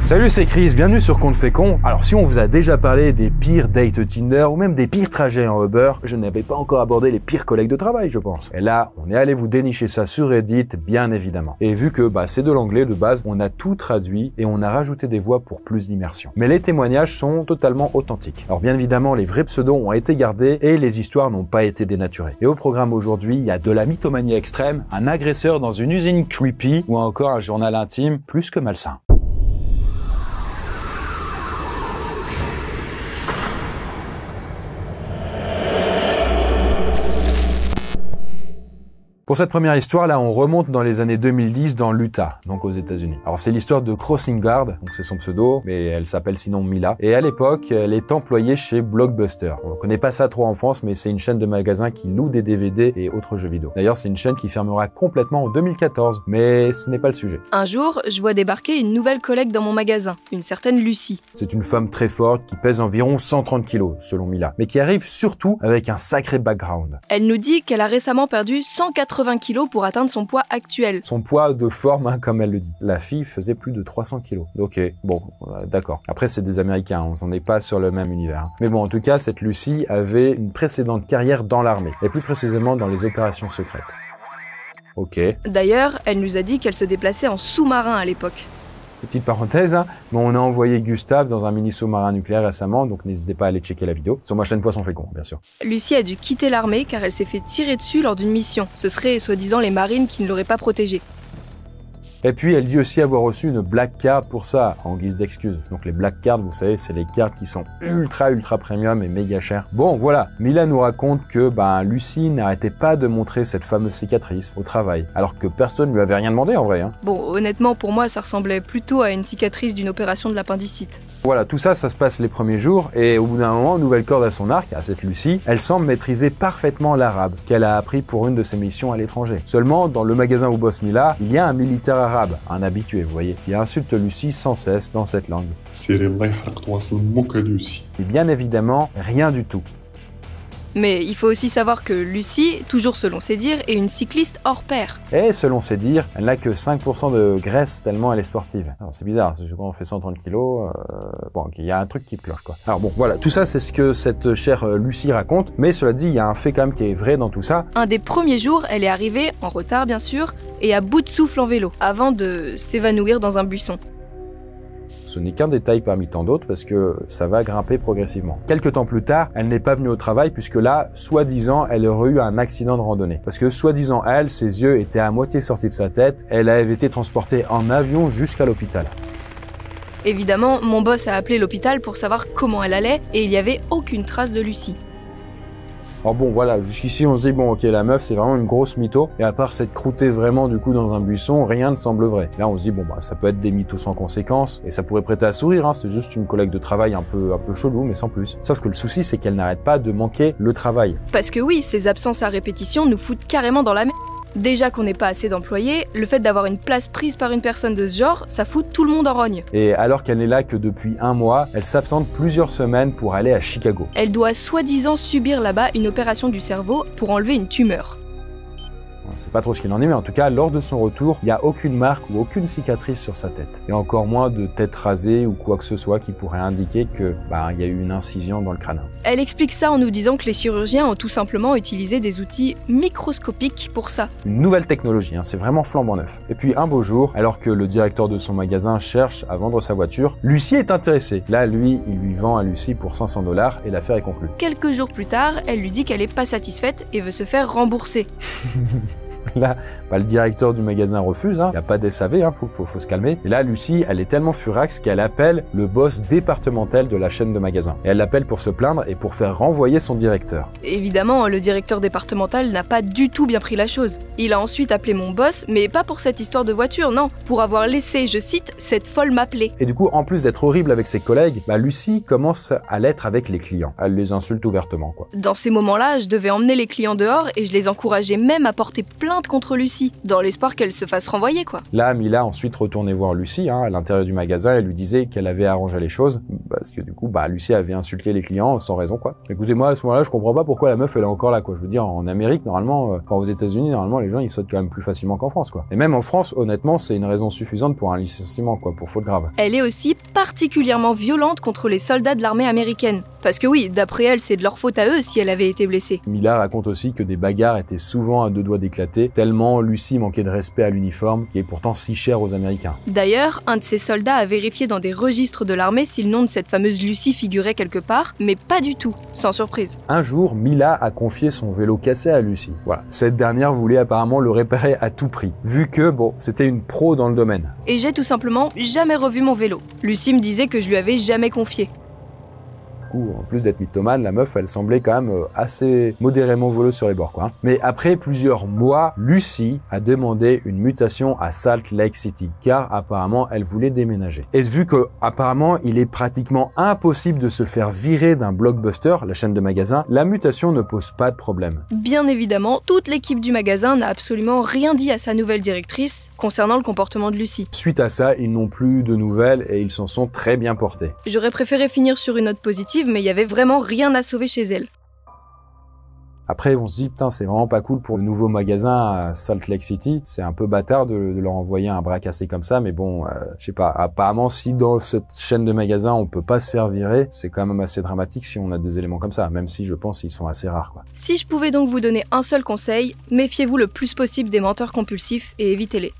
Salut, c'est Chris, bienvenue sur Compte fait con. Alors si on vous a déjà parlé des pires dates Tinder ou même des pires trajets en Uber, je n'avais pas encore abordé les pires collègues de travail, je pense. Et là, on est allé vous dénicher ça sur Reddit, bien évidemment. Et vu que c'est de l'anglais de base, on a tout traduit et on a rajouté des voix pour plus d'immersion. Mais les témoignages sont totalement authentiques. Alors bien évidemment, les vrais pseudos ont été gardés et les histoires n'ont pas été dénaturées. Et au programme aujourd'hui, il y a de la mythomanie extrême, un agresseur dans une usine creepy ou encore un journal intime plus que malsain. Pour cette première histoire, là, on remonte dans les années 2010 dans l'Utah, donc aux États-Unis. Alors, c'est l'histoire de Crossing Guard, donc c'est son pseudo, mais elle s'appelle sinon Mila. Et à l'époque, elle est employée chez Blockbuster. On connaît pas ça trop en France, mais c'est une chaîne de magasins qui loue des DVD et autres jeux vidéo. D'ailleurs, c'est une chaîne qui fermera complètement en 2014, mais ce n'est pas le sujet. Un jour, je vois débarquer une nouvelle collègue dans mon magasin, une certaine Lucie. C'est une femme très forte qui pèse environ 130 kilos, selon Mila, mais qui arrive surtout avec un sacré background. Elle nous dit qu'elle a récemment perdu 180 kilos pour atteindre son poids actuel. Son poids de forme, comme elle le dit. La fille faisait plus de 300 kilos. Ok, bon, d'accord. Après, c'est des Américains, on s'en est pas sur le même univers. Mais bon, en tout cas, cette Lucie avait une précédente carrière dans l'armée, et plus précisément dans les opérations secrètes. Ok. D'ailleurs, elle nous a dit qu'elle se déplaçait en sous-marin à l'époque. Petite parenthèse, mais on a envoyé Gustave dans un mini sous-marin nucléaire récemment, donc n'hésitez pas à aller checker la vidéo. Sur ma chaîne Poisson fait con, bien sûr. Lucie a dû quitter l'armée car elle s'est fait tirer dessus lors d'une mission. Ce serait soi-disant les marines qui ne l'auraient pas protégée. Et puis, elle dit aussi avoir reçu une black card pour ça, en guise d'excuse. Donc les black cards, vous savez, c'est les cartes qui sont ultra premium et méga chères. Bon, voilà. Mila nous raconte que, Lucie n'arrêtait pas de montrer cette fameuse cicatrice au travail, alors que personne lui avait rien demandé en vrai. Bon, honnêtement, pour moi, ça ressemblait plutôt à une cicatrice d'une opération de l'appendicite. Voilà, tout ça, ça se passe les premiers jours, et au bout d'un moment, nouvelle corde à son arc, à cette Lucie, elle semble maîtriser parfaitement l'arabe, qu'elle a appris pour une de ses missions à l'étranger. Seulement, dans le magasin où bosse Mila, il y a un militaire arabe, un habitué, vous voyez, qui insulte Lucie sans cesse dans cette langue. Et bien évidemment, rien du tout. Mais il faut aussi savoir que Lucie, toujours selon ses dires, est une cycliste hors pair. Et selon ses dires, elle n'a que 5% de graisse tellement elle est sportive. Alors c'est bizarre, parce que quand on fait 130 kilos, il y a un truc qui cloche quoi. Alors bon, voilà, tout ça c'est ce que cette chère Lucie raconte, mais cela dit, il y a un fait quand même qui est vrai dans tout ça. Un des premiers jours, elle est arrivée, en retard bien sûr, et à bout de souffle en vélo, avant de s'évanouir dans un buisson. Ce n'est qu'un détail parmi tant d'autres parce que ça va grimper progressivement. Quelques temps plus tard, elle n'est pas venue au travail puisque là, soi-disant, elle aurait eu un accident de randonnée. Parce que soi-disant, elle, ses yeux étaient à moitié sortis de sa tête, elle avait été transportée en avion jusqu'à l'hôpital. Évidemment, mon boss a appelé l'hôpital pour savoir comment elle allait et il n'y avait aucune trace de Lucie. Alors bon, voilà, jusqu'ici on se dit, bon ok, la meuf c'est vraiment une grosse mytho, et à part s'être croûtée vraiment du coup dans un buisson, rien ne semble vrai. Là on se dit, ça peut être des mythos sans conséquence, et ça pourrait prêter à sourire, c'est juste une collègue de travail un peu chelou, mais sans plus. Sauf que le souci c'est qu'elle n'arrête pas de manquer le travail. Parce que oui, ces absences à répétition nous foutent carrément dans la merde. Déjà qu'on n'est pas assez d'employés, le fait d'avoir une place prise par une personne de ce genre, ça fout tout le monde en rogne. Et alors qu'elle n'est là que depuis 1 mois, elle s'absente plusieurs semaines pour aller à Chicago. Elle doit soi-disant subir là-bas une opération du cerveau pour enlever une tumeur. On sait pas trop ce qu'il en est, mais en tout cas, lors de son retour, il n'y a aucune marque ou aucune cicatrice sur sa tête. Et encore moins de tête rasée ou quoi que ce soit qui pourrait indiquer que, il y a eu une incision dans le crâne. Elle explique ça en nous disant que les chirurgiens ont tout simplement utilisé des outils microscopiques pour ça. Une nouvelle technologie, c'est vraiment flambant neuf. Et puis un beau jour, alors que le directeur de son magasin cherche à vendre sa voiture, Lucie est intéressée. Là, lui, il lui vend à Lucie pour $500 et l'affaire est conclue. Quelques jours plus tard, elle lui dit qu'elle est pas satisfaite et veut se faire rembourser. Là, le directeur du magasin refuse, il n'y a pas d'SAV, faut se calmer. Et là, Lucie, elle est tellement furax qu'elle appelle le boss départemental de la chaîne de magasins. Et elle l'appelle pour se plaindre et pour faire renvoyer son directeur. Évidemment, le directeur départemental n'a pas du tout bien pris la chose. Il a ensuite appelé mon boss, mais pas pour cette histoire de voiture, non, pour avoir laissé, je cite, cette folle m'appeler. Et du coup, en plus d'être horrible avec ses collègues, Lucie commence à l'être avec les clients. Elle les insulte ouvertement, quoi. Dans ces moments-là, je devais emmener les clients dehors et je les encourageais même à porter plainte plainte contre Lucy, dans l'espoir qu'elle se fasse renvoyer quoi. Là, Mila ensuite retournait voir Lucy à l'intérieur du magasin. Elle lui disait qu'elle avait arrangé les choses parce que du coup, Lucy avait insulté les clients sans raison quoi. Écoutez, moi à ce moment-là, je comprends pas pourquoi la meuf elle est encore là quoi. Je veux dire, en Amérique normalement, aux États-Unis normalement les gens ils sautent quand même plus facilement qu'en France quoi. Et même en France, honnêtement, c'est une raison suffisante pour un licenciement quoi, pour faute grave. Elle est aussi particulièrement violente contre les soldats de l'armée américaine. Parce que oui, d'après elle, c'est de leur faute à eux si elle avait été blessée. Mila raconte aussi que des bagarres étaient souvent à deux doigts d'éclater, tellement Lucy manquait de respect à l'uniforme qui est pourtant si cher aux Américains. D'ailleurs, un de ces soldats a vérifié dans des registres de l'armée si le nom de cette fameuse Lucy figurait quelque part, mais pas du tout, sans surprise. Un jour, Mila a confié son vélo cassé à Lucy. Voilà. Cette dernière voulait apparemment le réparer à tout prix, vu que, c'était une pro dans le domaine. Et j'ai tout simplement jamais revu mon vélo. Lucy me disait que je lui avais jamais confié. En plus d'être mythomane, la meuf, elle semblait quand même assez modérément voleuse sur les bords, quoi. Mais après plusieurs mois, Lucy a demandé une mutation à Salt Lake City, car apparemment, elle voulait déménager. Et vu que, apparemment, il est pratiquement impossible de se faire virer d'un Blockbuster, la chaîne de magasins, la mutation ne pose pas de problème. Bien évidemment, toute l'équipe du magasin n'a absolument rien dit à sa nouvelle directrice concernant le comportement de Lucy. Suite à ça, ils n'ont plus de nouvelles et ils s'en sont très bien portés. J'aurais préféré finir sur une note positive, mais il y avait vraiment rien à sauver chez elle. Après, on se dit, putain, c'est vraiment pas cool pour le nouveau magasin à Salt Lake City. C'est un peu bâtard de leur envoyer un bras cassé comme ça, mais bon, je sais pas. Apparemment, si dans cette chaîne de magasins, on peut pas se faire virer, c'est quand même assez dramatique si on a des éléments comme ça, même si je pense qu'ils sont assez rares, quoi. Si je pouvais donc vous donner un seul conseil, méfiez-vous le plus possible des menteurs compulsifs et évitez-les.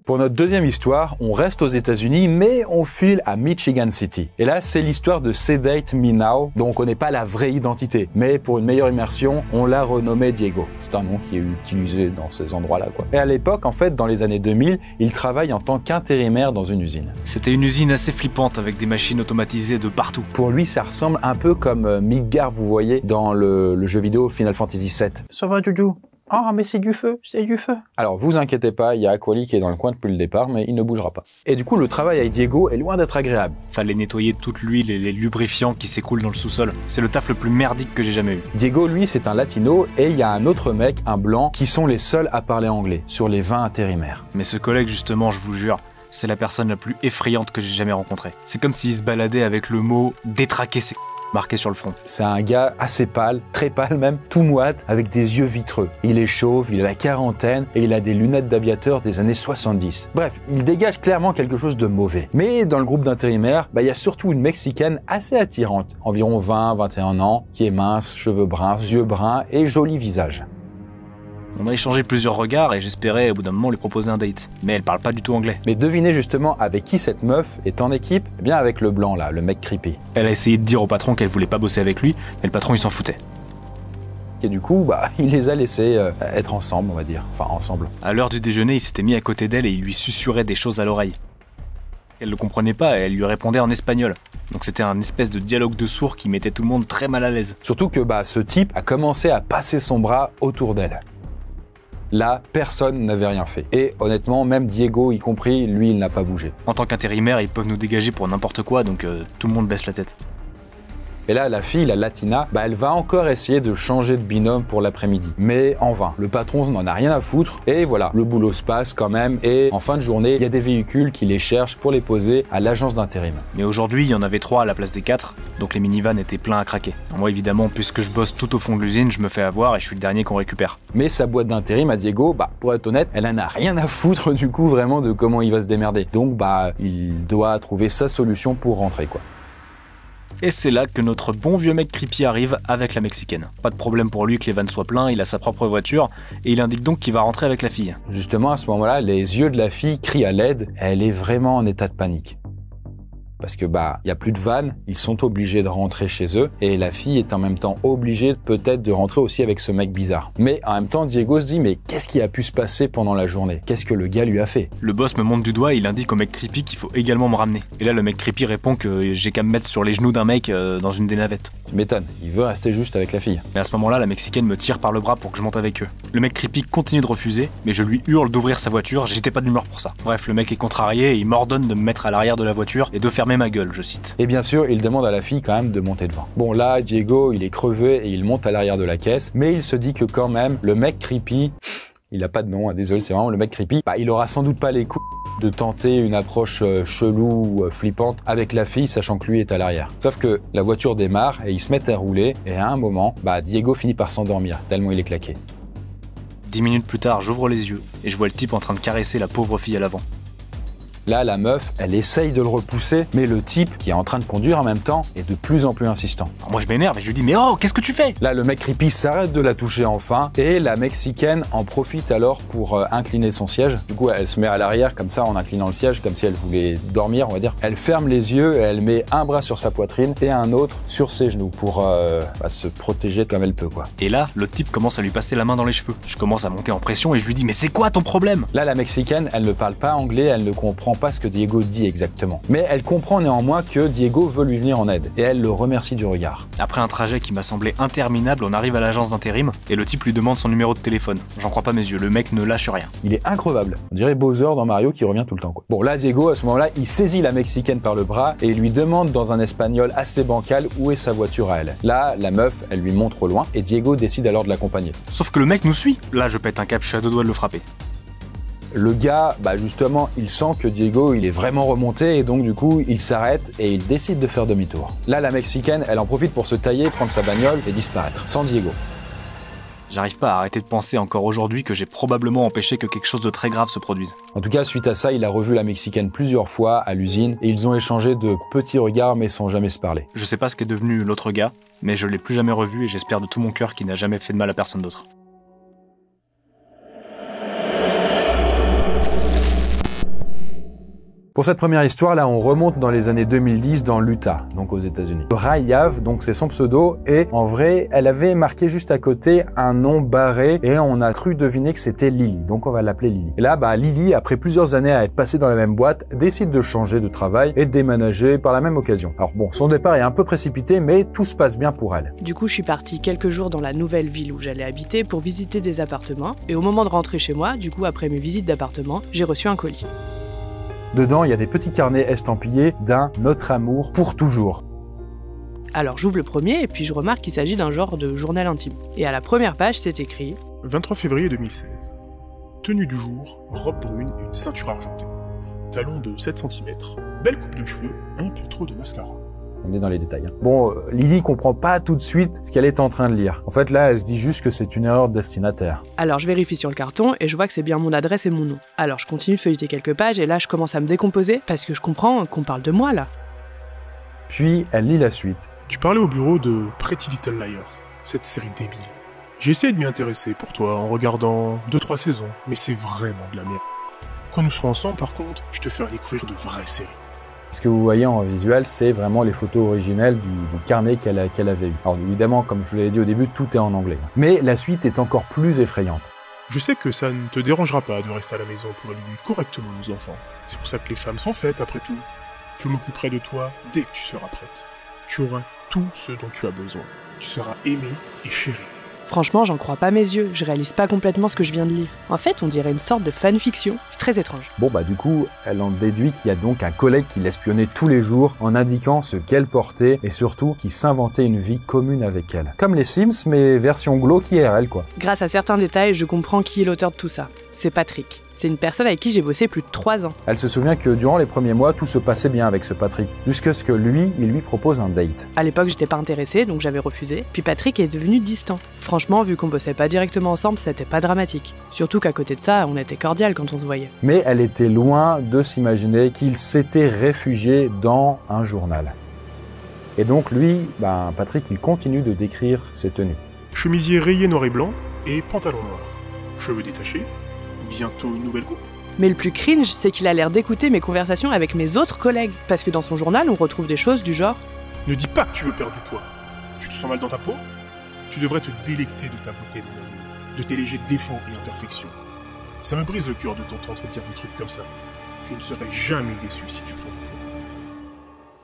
Pour notre deuxième histoire, on reste aux États-Unis, mais on file à Michigan City. Et là, c'est l'histoire de Sedate Me Now, dont on connaît pas la vraie identité. Mais pour une meilleure immersion, on l'a renommé Diego. C'est un nom qui est utilisé dans ces endroits-là, quoi. Et à l'époque, en fait, dans les années 2000, il travaille en tant qu'intérimaire dans une usine. C'était une usine assez flippante avec des machines automatisées de partout. Pour lui, ça ressemble un peu comme Midgar, vous voyez, dans le jeu vidéo Final Fantasy VII. Ça va, Doudou? Ah, mais c'est du feu, c'est du feu. Alors, vous inquiétez pas, il y a Aquali qui est dans le coin depuis le départ, mais il ne bougera pas. Et du coup, le travail avec Diego est loin d'être agréable. Fallait nettoyer toute l'huile et les lubrifiants qui s'écoulent dans le sous-sol. C'est le taf le plus merdique que j'ai jamais eu. Diego, lui, c'est un latino, et il y a un autre mec, un blanc, qui sont les seuls à parler anglais, sur les 20 intérimaires. Mais ce collègue, justement, je vous jure, c'est la personne la plus effrayante que j'ai jamais rencontrée. C'est comme s'il se baladait avec le mot « détraquer ses marqué sur le front. C'est un gars assez pâle, très pâle même, tout moite, avec des yeux vitreux. Il est chauve, il a la quarantaine et il a des lunettes d'aviateur des années 70. Bref, il dégage clairement quelque chose de mauvais. Mais dans le groupe d'intérimaires, il y a surtout une Mexicaine assez attirante, environ 20-21 ans, qui est mince, cheveux bruns, yeux bruns et joli visage. On a échangé plusieurs regards et j'espérais au bout d'un moment lui proposer un date. Mais elle parle pas du tout anglais. Mais devinez justement avec qui cette meuf est en équipe? Eh bien avec le blanc là, le mec creepy. Elle a essayé de dire au patron qu'elle voulait pas bosser avec lui, mais le patron il s'en foutait. Et du coup, il les a laissés être ensemble, on va dire. Enfin, ensemble. À l'heure du déjeuner, il s'était mis à côté d'elle et il lui susurrait des choses à l'oreille. Elle le comprenait pas et elle lui répondait en espagnol. Donc c'était un espèce de dialogue de sourds qui mettait tout le monde très mal à l'aise. Surtout que ce type a commencé à passer son bras autour d'elle. Là, personne n'avait rien fait. Et honnêtement, même Diego y compris, lui, il n'a pas bougé. En tant qu'intérimaire, ils peuvent nous dégager pour n'importe quoi, donc tout le monde baisse la tête. Et là, la fille, la latina, elle va encore essayer de changer de binôme pour l'après-midi. Mais en vain. Le patron n'en a rien à foutre. Et voilà, le boulot se passe quand même. Et en fin de journée, il y a des véhicules qui les cherchent pour les poser à l'agence d'intérim. Mais aujourd'hui, il y en avait 3 à la place des 4, donc les minivans étaient pleins à craquer. Moi, évidemment, puisque je bosse tout au fond de l'usine, je me fais avoir et je suis le dernier qu'on récupère. Mais sa boîte d'intérim à Diego, pour être honnête, elle en a rien à foutre du coup vraiment de comment il va se démerder. Donc il doit trouver sa solution pour rentrer quoi. Et c'est là que notre bon vieux mec creepy arrive avec la Mexicaine. Pas de problème pour lui que les vannes soient pleins, il a sa propre voiture, et il indique donc qu'il va rentrer avec la fille. Justement, à ce moment-là, les yeux de la fille crient à l'aide, elle est vraiment en état de panique. Parce que y a plus de vannes, ils sont obligés de rentrer chez eux, et la fille est en même temps obligée peut-être de rentrer aussi avec ce mec bizarre. Mais en même temps, Diego se dit, mais qu'est-ce qui a pu se passer pendant la journée? Qu'est-ce que le gars lui a fait? Le boss me montre du doigt et il indique au mec creepy qu'il faut également me ramener. Et là, le mec creepy répond que j'ai qu'à me mettre sur les genoux d'un mec dans une des navettes. Tu m'étonnes, il veut rester juste avec la fille. Mais à ce moment-là, la Mexicaine me tire par le bras pour que je monte avec eux. Le mec creepy continue de refuser, mais je lui hurle d'ouvrir sa voiture, j'étais pas d'humeur pour ça. Bref, le mec est contrarié et il m'ordonne de me mettre à l'arrière de la voiture et de fermer fermer ma gueule, je cite. Et bien sûr, il demande à la fille quand même de monter devant. Bon là, Diego, il est crevé et il monte à l'arrière de la caisse, mais il se dit que quand même, le mec creepy, il a pas de nom, hein, désolé, c'est vraiment le mec creepy, bah, il aura sans doute pas les couilles de tenter une approche chelou, flippante avec la fille, sachant que lui est à l'arrière. Sauf que la voiture démarre et ils se mettent à rouler, et à un moment, bah, Diego finit par s'endormir, tellement il est claqué. 10 minutes plus tard, j'ouvre les yeux et je vois le type en train de caresser la pauvre fille à l'avant. Là, la meuf, elle essaye de le repousser, mais le type, qui est en train de conduire en même temps, est de plus en plus insistant. Alors moi je m'énerve et je lui dis mais oh, qu'est-ce que tu fais? Là, le mec creepy s'arrête de la toucher enfin, et la Mexicaine en profite alors pour incliner son siège. Du coup, elle se met à l'arrière comme ça, en inclinant le siège, comme si elle voulait dormir, on va dire. Elle ferme les yeux et elle met un bras sur sa poitrine et un autre sur ses genoux pour se protéger comme elle peut, quoi. Et là, le type commence à lui passer la main dans les cheveux. Je commence à monter en pression et je lui dis mais c'est quoi ton problème? Là, la Mexicaine, elle ne parle pas anglais, elle ne comprend pas ce que Diego dit exactement. Mais elle comprend néanmoins que Diego veut lui venir en aide, et elle le remercie du regard. Après un trajet qui m'a semblé interminable, on arrive à l'agence d'intérim et le type lui demande son numéro de téléphone. J'en crois pas mes yeux, le mec ne lâche rien. Il est increvable. On dirait Bowser dans Mario qui revient tout le temps, quoi. Bon, là, Diego, à ce moment-là, il saisit la Mexicaine par le bras et lui demande dans un espagnol assez bancal où est sa voiture à elle. Là, la meuf, elle lui montre au loin et Diego décide alors de l'accompagner. Sauf que le mec nous suit. Là, je pète un câble, je suis à deux doigts de le frapper. Le gars, bah justement, il sent que Diego, il est vraiment remonté et donc du coup, il s'arrête et il décide de faire demi-tour. Là, la Mexicaine, elle en profite pour se tailler, prendre sa bagnole et disparaître, sans Diego. J'arrive pas à arrêter de penser encore aujourd'hui que j'ai probablement empêché que quelque chose de très grave se produise. En tout cas, suite à ça, il a revu la Mexicaine plusieurs fois à l'usine et ils ont échangé de petits regards mais sans jamais se parler. Je sais pas ce qu'est devenu l'autre gars, mais je l'ai plus jamais revu et j'espère de tout mon cœur qu'il n'a jamais fait de mal à personne d'autre. Pour cette première histoire, là, on remonte dans les années 2010 dans l'Utah, donc aux États-Unis. Rayav, donc c'est son pseudo, et en vrai, elle avait marqué juste à côté un nom barré, et on a cru deviner que c'était Lily, donc on va l'appeler Lily. Et là, bah, Lily, après plusieurs années à être passée dans la même boîte, décide de changer de travail et de déménager par la même occasion. Alors bon, son départ est un peu précipité, mais tout se passe bien pour elle. Du coup, je suis partie quelques jours dans la nouvelle ville où j'allais habiter pour visiter des appartements, et au moment de rentrer chez moi, du coup, après mes visites d'appartements, j'ai reçu un colis. Dedans, il y a des petits carnets estampillés d'un Notre amour pour toujours. Alors j'ouvre le premier et puis je remarque qu'il s'agit d'un genre de journal intime. Et à la première page, c'est écrit 23 février 2016. Tenue du jour, robe brune et une ceinture argentée. Talon de 7 cm, belle coupe de cheveux, un peu trop de mascara. On est dans les détails. Bon, Lily comprend pas tout de suite ce qu'elle est en train de lire. En fait, là, elle se dit juste que c'est une erreur de destinataire. Alors je vérifie sur le carton et je vois que c'est bien mon adresse et mon nom. Alors je continue de feuilleter quelques pages et là je commence à me décomposer parce que je comprends qu'on parle de moi là. Puis, elle lit la suite. Tu parlais au bureau de Pretty Little Liars, cette série débile. J'ai essayé de m'y intéresser pour toi en regardant 2-3 saisons, mais c'est vraiment de la merde. Quand nous serons ensemble, par contre, je te ferai découvrir de vraies séries. Ce que vous voyez en visuel, c'est vraiment les photos originelles du carnet qu'elle avait eu. Alors évidemment, comme je vous l'avais dit au début, tout est en anglais. Mais la suite est encore plus effrayante. Je sais que ça ne te dérangera pas de rester à la maison pour élever correctement nos enfants. C'est pour ça que les femmes sont faites, après tout. Je m'occuperai de toi dès que tu seras prête. Tu auras tout ce dont tu as besoin. Tu seras aimée et chérie. Franchement, j'en crois pas mes yeux, je réalise pas complètement ce que je viens de lire. En fait, on dirait une sorte de fanfiction, c'est très étrange. Bon bah du coup, elle en déduit qu'il y a donc un collègue qui l'espionnait tous les jours en indiquant ce qu'elle portait et surtout qui s'inventait une vie commune avec elle. Comme les Sims, mais version glauque IRL quoi. Grâce à certains détails, je comprends qui est l'auteur de tout ça. C'est Patrick. C'est une personne avec qui j'ai bossé plus de 3 ans. Elle se souvient que durant les premiers mois, tout se passait bien avec ce Patrick, jusqu'à ce que il lui propose un date. À l'époque, j'étais pas intéressée, donc j'avais refusé. Puis Patrick est devenu distant. Franchement, vu qu'on bossait pas directement ensemble, c'était pas dramatique. Surtout qu'à côté de ça, on était cordial quand on se voyait. Mais elle était loin de s'imaginer qu'il s'était réfugié dans un journal. Et donc lui, Patrick, il continue de décrire ses tenues. Chemisier rayé noir et blanc et pantalon noir. Cheveux détachés. Bientôt une nouvelle coupe. Mais le plus cringe, c'est qu'il a l'air d'écouter mes conversations avec mes autres collègues, parce que dans son journal, on retrouve des choses du genre « Ne dis pas que tu veux perdre du poids. Tu te sens mal dans ta peau? Tu devrais te délecter de ta beauté, mon amour, de tes légers défauts et imperfections. Ça me brise le cœur de t'entendre dire des trucs comme ça. Je ne serai jamais déçu si tu prends du poids. »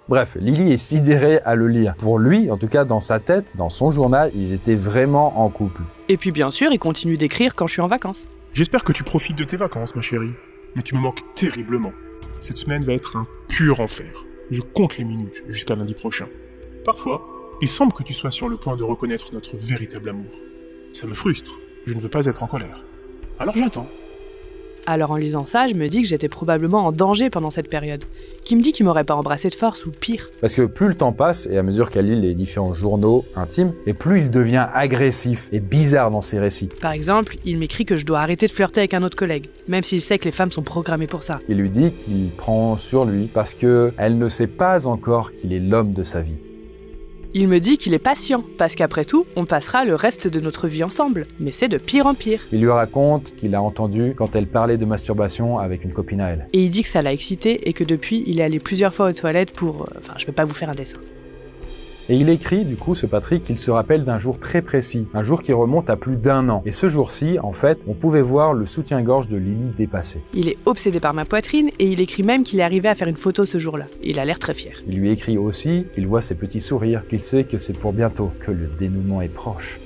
Bref, Lily est sidérée à le lire. Pour lui, en tout cas dans sa tête, dans son journal, ils étaient vraiment en couple. Et puis bien sûr, il continue d'écrire quand je suis en vacances. J'espère que tu profites de tes vacances, ma chérie. Mais tu me manques terriblement. Cette semaine va être un pur enfer. Je compte les minutes jusqu'à lundi prochain. Parfois, il semble que tu sois sur le point de reconnaître notre véritable amour. Ça me frustre. Je ne veux pas être en colère. Alors j'attends. Alors en lisant ça, je me dis que j'étais probablement en danger pendant cette période. Qui me dit qu'il m'aurait pas embrassé de force ou pire? Parce que plus le temps passe, et à mesure qu'elle lit les différents journaux intimes, et plus il devient agressif et bizarre dans ses récits. Par exemple, il m'écrit que je dois arrêter de flirter avec un autre collègue, même s'il sait que les femmes sont programmées pour ça. Il lui dit qu'il prend sur lui parce que elle ne sait pas encore qu'il est l'homme de sa vie. Il me dit qu'il est patient, parce qu'après tout, on passera le reste de notre vie ensemble. Mais c'est de pire en pire. Il lui raconte qu'il a entendu quand elle parlait de masturbation avec une copine à elle. Et il dit que ça l'a excité et que depuis, il est allé plusieurs fois aux toilettes pour... Enfin, je vais pas vous faire un dessin. Et il écrit, du coup, ce Patrick, qu'il se rappelle d'un jour très précis, un jour qui remonte à plus d'1 an. Et ce jour-ci, en fait, on pouvait voir le soutien-gorge de Lily dépasser. Il est obsédé par ma poitrine et il écrit même qu'il est arrivé à faire une photo ce jour-là. Il a l'air très fier. Il lui écrit aussi qu'il voit ses petits sourires, qu'il sait que c'est pour bientôt, que le dénouement est proche.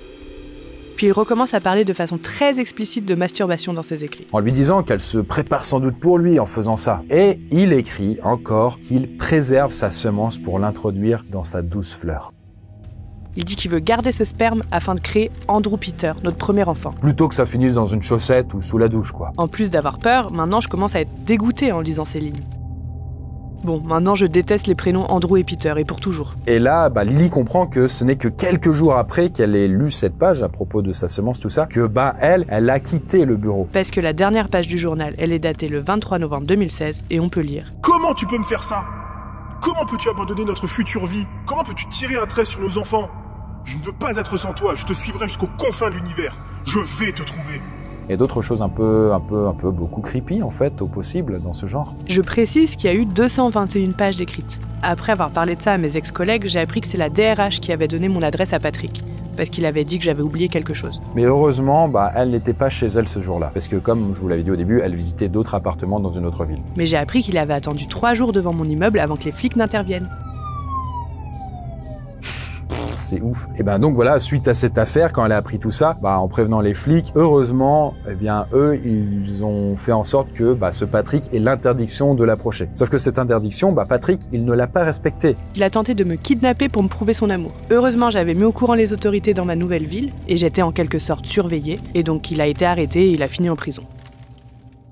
Puis il recommence à parler de façon très explicite de masturbation dans ses écrits. En lui disant qu'elle se prépare sans doute pour lui en faisant ça. Et il écrit encore qu'il préserve sa semence pour l'introduire dans sa douce fleur. Il dit qu'il veut garder ce sperme afin de créer Andrew Peter, notre premier enfant. Plutôt que ça finisse dans une chaussette ou sous la douche, quoi. En plus d'avoir peur, maintenant je commence à être dégoûté en lisant ces lignes. Bon, maintenant je déteste les prénoms Andrew et Peter, et pour toujours. Et là, Lily comprend que ce n'est que quelques jours après qu'elle ait lu cette page à propos de sa semence, tout ça, que elle a quitté le bureau. Parce que la dernière page du journal, elle est datée le 23 novembre 2016, et on peut lire. Comment tu peux me faire ça? Comment peux-tu abandonner notre future vie? Comment peux-tu tirer un trait sur nos enfants? Je ne veux pas être sans toi, je te suivrai jusqu'aux confins de l'univers. Je vais te trouver. Et d'autres choses un peu beaucoup creepy en fait, au possible, dans ce genre. Je précise qu'il y a eu 221 pages décrites. Après avoir parlé de ça à mes ex-collègues, j'ai appris que c'est la DRH qui avait donné mon adresse à Patrick, parce qu'il avait dit que j'avais oublié quelque chose. Mais heureusement, elle n'était pas chez elle ce jour-là, parce que comme je vous l'avais dit au début, elle visitait d'autres appartements dans une autre ville. Mais j'ai appris qu'il avait attendu 3 jours devant mon immeuble avant que les flics n'interviennent. C'est ouf. Et donc voilà, suite à cette affaire, quand elle a appris tout ça, en prévenant les flics, heureusement, eux, ils ont fait en sorte que ce Patrick ait l'interdiction de l'approcher. Sauf que cette interdiction, Patrick, il ne l'a pas respectée. Il a tenté de me kidnapper pour me prouver son amour. Heureusement, j'avais mis au courant les autorités dans ma nouvelle ville, et j'étais en quelque sorte surveillée, et donc il a été arrêté et il a fini en prison.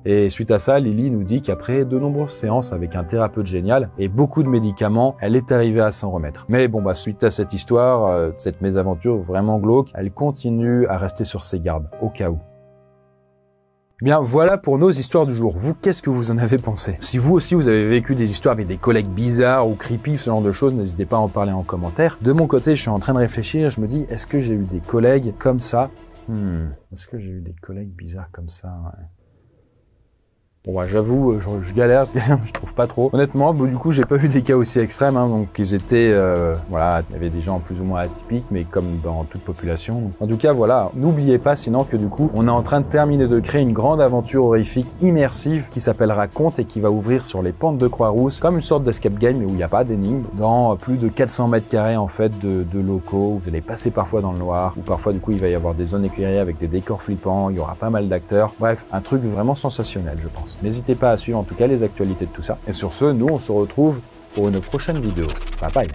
Et suite à ça, Lily nous dit qu'après de nombreuses séances avec un thérapeute génial et beaucoup de médicaments, elle est arrivée à s'en remettre. Mais suite à cette histoire, cette mésaventure vraiment glauque, elle continue à rester sur ses gardes, au cas où. Bien, voilà pour nos histoires du jour. Vous, qu'est-ce que vous en avez pensé? Si vous aussi, vous avez vécu des histoires avec des collègues bizarres ou creepy, ce genre de choses, n'hésitez pas à en parler en commentaire. De mon côté, je suis en train de réfléchir, je me dis, est-ce que j'ai eu des collègues comme ça? Est-ce que j'ai eu des collègues bizarres comme ça? Ouais. Bon j'avoue, je galère, je trouve pas trop. Honnêtement, du coup, j'ai pas vu des cas aussi extrêmes, donc ils étaient, il y avait des gens plus ou moins atypiques, mais comme dans toute population. En tout cas, n'oubliez pas sinon que du coup, on est en train de terminer de créer une grande aventure horrifique immersive qui s'appellera Conte et qui va ouvrir sur les pentes de Croix-Rousse, comme une sorte d'escape game, mais où il n'y a pas d'énigme, dans plus de 400 mètres carrés en fait de locaux, où vous allez passer parfois dans le noir, ou parfois du coup, il va y avoir des zones éclairées avec des décors flippants, il y aura pas mal d'acteurs. Bref, un truc vraiment sensationnel, je pense. N'hésitez pas à suivre en tout cas les actualités de tout ça. Et sur ce, nous on se retrouve pour une prochaine vidéo. Bye bye.